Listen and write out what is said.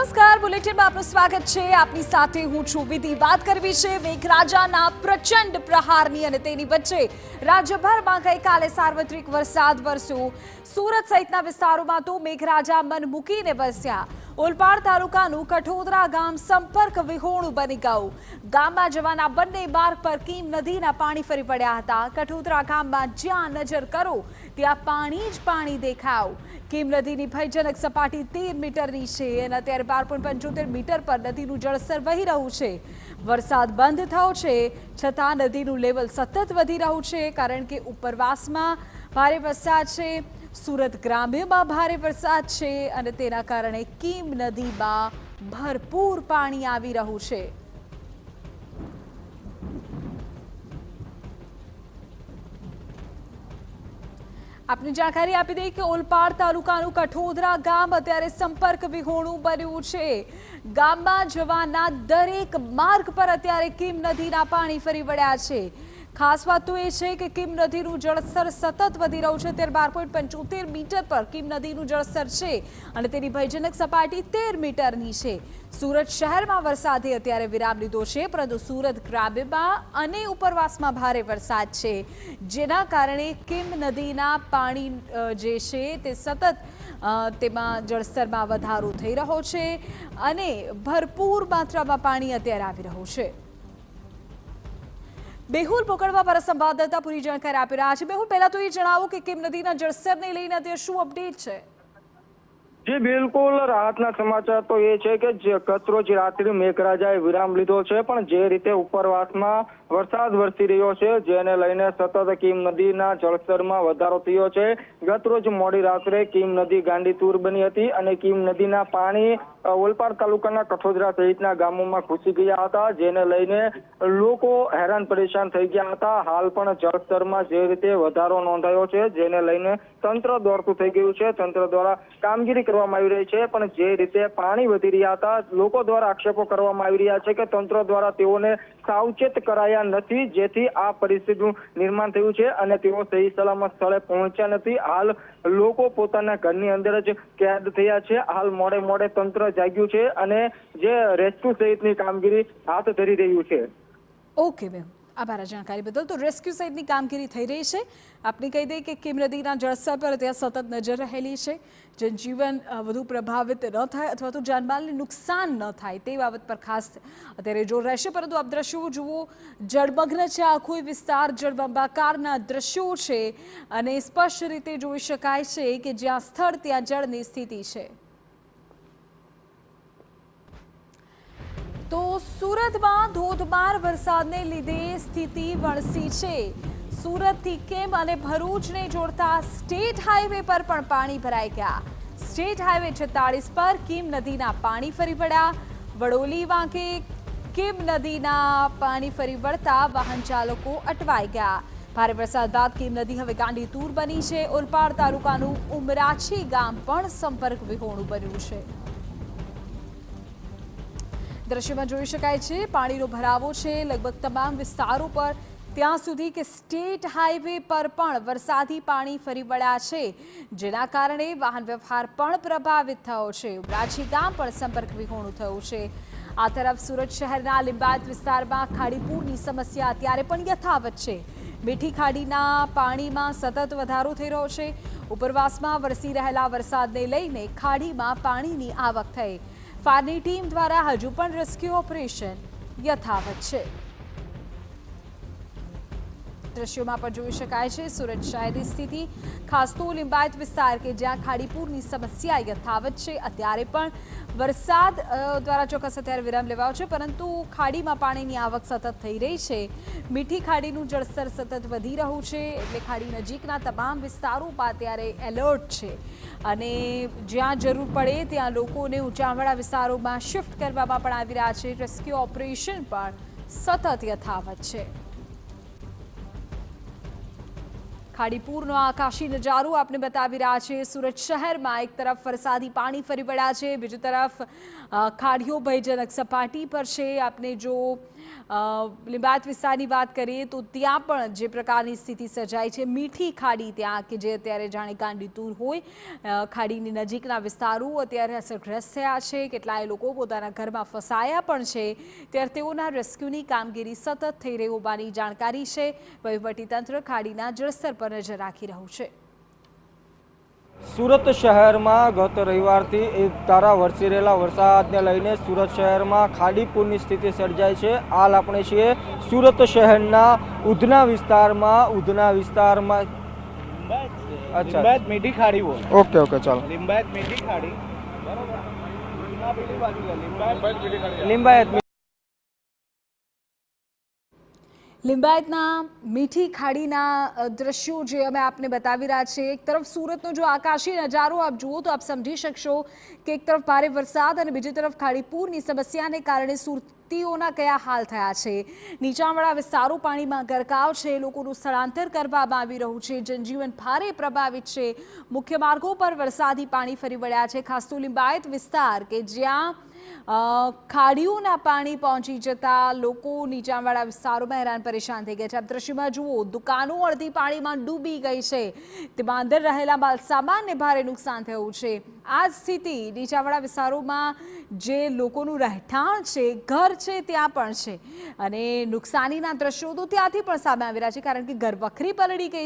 નમસ્કાર, બુલેટિનમાં આપનું સ્વાગત છે। આપની સાથે હું છું વિધિ। વાત કરવી છે મેઘરાજાના પ્રચંડ પ્રહારની અને તેની વચ્ચે રાજ્યભરમાં ગઈકાલે સાર્વત્રિક વરસાદ વરસ્યો। સુરત સહિતના વિસ્તારોમાં તો મેઘરાજા મન મૂકીને વરસ્યા। ઓલપાડ તાલુકાનું કઠોદરા ગામ સંપર્ક વિહોણું બની ગયું। ગામમાં જવાના બંને માર્ગ પર કીમ નદીના પાણી ફરી પડ્યા હતા। કઠોદરા ગામમાં જ્યાં નજર કરો ત્યાં પાણી જ પાણી દેખાયું। કીમ નદીની ભયજનક સપાટી 13 મીટરની છે અને અત્યારે 12.75 મીટર પર નદીનું જળસ્તર વહી રહ્યું છે। વરસાદ બંધ થયો છે છતાં નદીનું લેવલ સતત વધી રહ્યું છે, કારણ કે ઉપરવાસમાં ભારે વરસાદ છે, સુરત ગ્રામ્યમાં ભારે વરસાદ છે અને તેના કારણે કીમ નદીમાં ભરપૂર પાણી આવી રહ્યું છે। આપને જાણકારી આપી દઈએ કે ઓલપાડ તાલુકાનું કઠોદરા ગામ અત્યારે સંપર્ક વિહોણું બન્યું છે। ગામમાં જવાના દરેક માર્ગ પર અત્યારે કીમ નદીના પાણી ફરી વળ્યા છે। ખાસ વાત તો એ છે કે કીમ નદીનું જળસ્તર સતત વધી રહ્યું છે। ત્યારે 12.75 મીટર પર કીમ નદીનું જળસ્તર છે અને તેની ભયજનક સપાટી 13 મીટરની છે। સુરત શહેરમાં વરસાદે અત્યારે વિરામ લીધો છે, પરંતુ સુરત ગ્રામ્યમાં અને ઉપરવાસમાં ભારે વરસાદ છે, જેના કારણે કીમ નદીના પાણી જે છે તે સતત તેમાં જળસ્તરમાં વધારો થઈ રહ્યો છે અને ભરપૂર માત્રામાં પાણી અત્યારે આવી રહ્યું છે। મેહુલ પોકળવા પર સંવાદદાતા પૂરી જાણકારી આપી રહ્યા છે। મેહુલ, પહેલા તો એ જણાવો કે કીમ નદીના જળસ્તરને લઈને અત્યારે શું અપડેટ છે? જી બિલકુલ, રાહતના સમાચાર તો એ છે કે ગતરોજ રાત્રે મેઘરાજાએ વિરામ લીધો છે, પણ જે રીતે ઉપરવાસમાં વરસાદ વરસી રહ્યો છે જેને લઈને સતત કીમ નદીના જળસ્તરમાં વધારો થયો છે। ગતરોજ મોડી રાત્રે કીમ નદી ગાંડીતુર બની હતી અને કીમ નદીના પાણી ઓલપાડ તાલુકાના કઠોદરા સહિતના ગામોમાં ઘૂસી ગયા હતા, જેને લઈને લોકો હેરાન પરેશાન થઈ ગયા હતા। હાલ પણ જળસ્તરમાં જે રીતે વધારો નોંધાયો છે જેને લઈને તંત્ર દોડતું થઈ ગયું છે। તંત્ર દ્વારા કામગીરી કરવામાં આવી રહી છે, પણ જે રીતે પાણી વધી રહ્યા હતા, લોકો દ્વારા આક્ષેપો કરવામાં આવી રહ્યા છે કે તંત્ર દ્વારા તેઓને સાવચેત કરાયા નથી, જેથી આ પરિસ્થિતિનું નિર્માણ થયું છે અને તેઓ સહી સલામત સ્થળે પહોંચ્યા નથી। હાલ લોકો પોતાના ઘરની અંદર જ કેદ થયા છે। હાલ મોડે તંત્ર જાગ્યું છે અને જે રેસ્ક્યુ સહિતની કામગીરી હાથ ધરી રહ્યું છે। ઓકે મેમ, આભાર આ જાણકારી બદલ। તો રેસ્ક્યુ સહિતની કામગીરી થઈ રહી છે। આપને કહી દઈએ કે કીમ નદીના જળસ્તર પર ત્યાં સતત નજર રહેલી છે। જનજીવન વધુ પ્રભાવિત ન થાય અથવા તો જાનમાલને નુકસાન ન થાય તે બાબત પર ખાસ અત્યારે જોર રહેશે। પરંતુ આપ દ્રશ્યો જુઓ, જળમગ્ન છે આખો વિસ્તાર, જળબંબાકારના દ્રશ્યો છે અને સ્પષ્ટ રીતે જોઈ શકાય છે કે જ્યાં સ્થળ ત્યાં જળની સ્થિતિ છે। તો સુરતમાં ધોધમાર વરસાદને લીધે સ્થિતિ વણસી છે। સુરતથી કેમ અને ભરૂચને જોડતા સ્ટેટ હાઈવે પર પણ પાણી ભરાઈ ગયા। સ્ટેટ હાઈવે 46 પર કીમ નદીના પાણી ફરી વળ્યા। વડોલી વાંકે કીમ નદીના પાણી ફરી વળતા વાહન ચાલકો અટવાઈ ગયા। ભારે વરસાદ બાદ કીમ નદી હવે ગાંડીતુર બની છે। ઓલપાડ તાલુકાનું ઉમરાછી ગામ પણ સંપર્ક વિહોણું બન્યું છે। દ્રશ્યમાં જોઈ શકાય છે પાણીનો ભરાવો છે લગભગ તમામ વિસ્તારો પર, ત્યાં સુધી કે સ્ટેટ હાઈવે પર પણ વરસાદી પાણી ફરી વળ્યા છે, જેના કારણે વાહન વ્યવહાર પણ પ્રભાવિત થયો છે। ઉમરાછી ગામ પણ સંપર્ક વિહોણું થયું છે। આ તરફ સુરત શહેરના લિંબાયત વિસ્તારમાં ખાડીપૂરની સમસ્યા અત્યારે પણ યથાવત છે। મીઠી ખાડીના પાણીમાં સતત વધારો થઈ રહ્યો છે। ઉપરવાસમાં વરસી રહેલા વરસાદને લઈને ખાડીમાં પાણીની આવક થઈ। ફાયરની ટીમ દ્વારા હજુ પણ રેસ્ક્યુ ઓપરેશન યથાવત છે। દ્રશ્યોમાં પણ જોઈ શકાય છે સુરત શહેરની સ્થિતિ, ખાસ તો લિંબાયત વિસ્તાર કે જ્યાં ખાડીપૂરની સમસ્યા યથાવત છે। અત્યારે પણ વરસાદ દ્વારા ચોક્કસ અત્યારે વિરામ લેવાયો છે, પરંતુ ખાડીમાં પાણીની આવક સતત થઈ રહી છે। મીઠી ખાડીનું જળસ્તર સતત વધી રહ્યું છે, એટલે ખાડી નજીકના તમામ વિસ્તારોમાં અત્યારે એલર્ટ છે અને જ્યાં જરૂર પડે ત્યાં લોકોને ઊંચાણવાળા વિસ્તારોમાં શિફ્ટ કરવામાં પણ આવી રહ્યા છે। રેસ્ક્યુ ઓપરેશન પણ સતત યથાવત છે। ખાડીપુરનો આકાશી નજારો આપને બતાવી રહ્યા છે। સુરત શહેરમાં એક તરફ વરસાદી પાણી ફરી વળ્યા છે, બીજી તરફ ખાડીઓ ભયજનક સપાટી પર છે। આપને જો લિંબાયત વિસ્તારની વાત કરીએ તો ત્યાં પણ જે પ્રકારની સ્થિતિ સર્જાઈ છે, મીઠી ખાડી ત્યાં કે જે અત્યારે જાણે ગાંડીતુર હોય, ખાડીની નજીકના વિસ્તારો અત્યારે અસરગ્રસ્ત થયા છે। કેટલાય લોકો પોતાના ઘરમાં ફસાયા પણ છે, ત્યારે તેઓના રેસ્ક્યુની કામગીરી સતત થઈ રહી હોવાની જાણકારી છે। વહીવટીતંત્ર ખાડીના જળસ્તર પર નજર રાખી રહ્યું છે। સુરત શહેરમાં ગત રવિવારથી એકધારા વરસી રહેલા વરસાદને લઈને સુરત શહેરમાં ખાડીપુરની સ્થિતિ સર્જાઈ છે। હાલ આપણે છીએ સુરત શહેરના ઉધના વિસ્તારમાં लिंबायत मीठी खाड़ी वो ઓકે ચાલો लिंबायत मीठी खाड़ी લિંબાયત લિંબાયતના મીઠી ખાડીના દ્રશ્યો જે અમે આપને બતાવી રહ્યા છીએ। એક તરફ સુરતનો જો આકાશી નજારો આપ જુઓ તો આપ સમજી શકશો કે એક તરફ ભારે વરસાદ અને બીજી તરફ ખાડીપુરની સમસ્યાને કારણે સુરતીઓના કયા હાલ થયા છે। નીચાણવાળા વિસ્તારો પાણીમાં ગરકાવ છે, લોકોનું સ્થળાંતર કરવામાં આવી રહ્યું છે, જનજીવન ભારે પ્રભાવિત છે। મુખ્ય માર્ગો પર વરસાદી પાણી ફરી વળ્યા છે, ખાસ તો લિંબાયત વિસ્તાર કે જ્યાં ખાડીઓના પાણી પહોંચી જતા લોકો નીચાણવાળા વિસ્તારોમાં હેરાન પરેશાન થઈ ગયા છે। આપ દ્રશ્યમાં જુઓ, દુકાનો અડધી પાણીમાં ડૂબી ગઈ છે, તેમાં અંદર રહેલા માલ સામાનને ભારે નુકસાન થયું છે। આ સ્થિતિ નીચાણવાળા વિસ્તારોમાં જે લોકોનું રહેઠાણ છે, ઘર છે, ત્યાં પણ છે અને નુકસાનીના દ્રશ્યો તો ત્યાંથી પણ સામે આવી રહ્યા છે, કારણ કે ઘર વખરી પલળી ગઈ છે।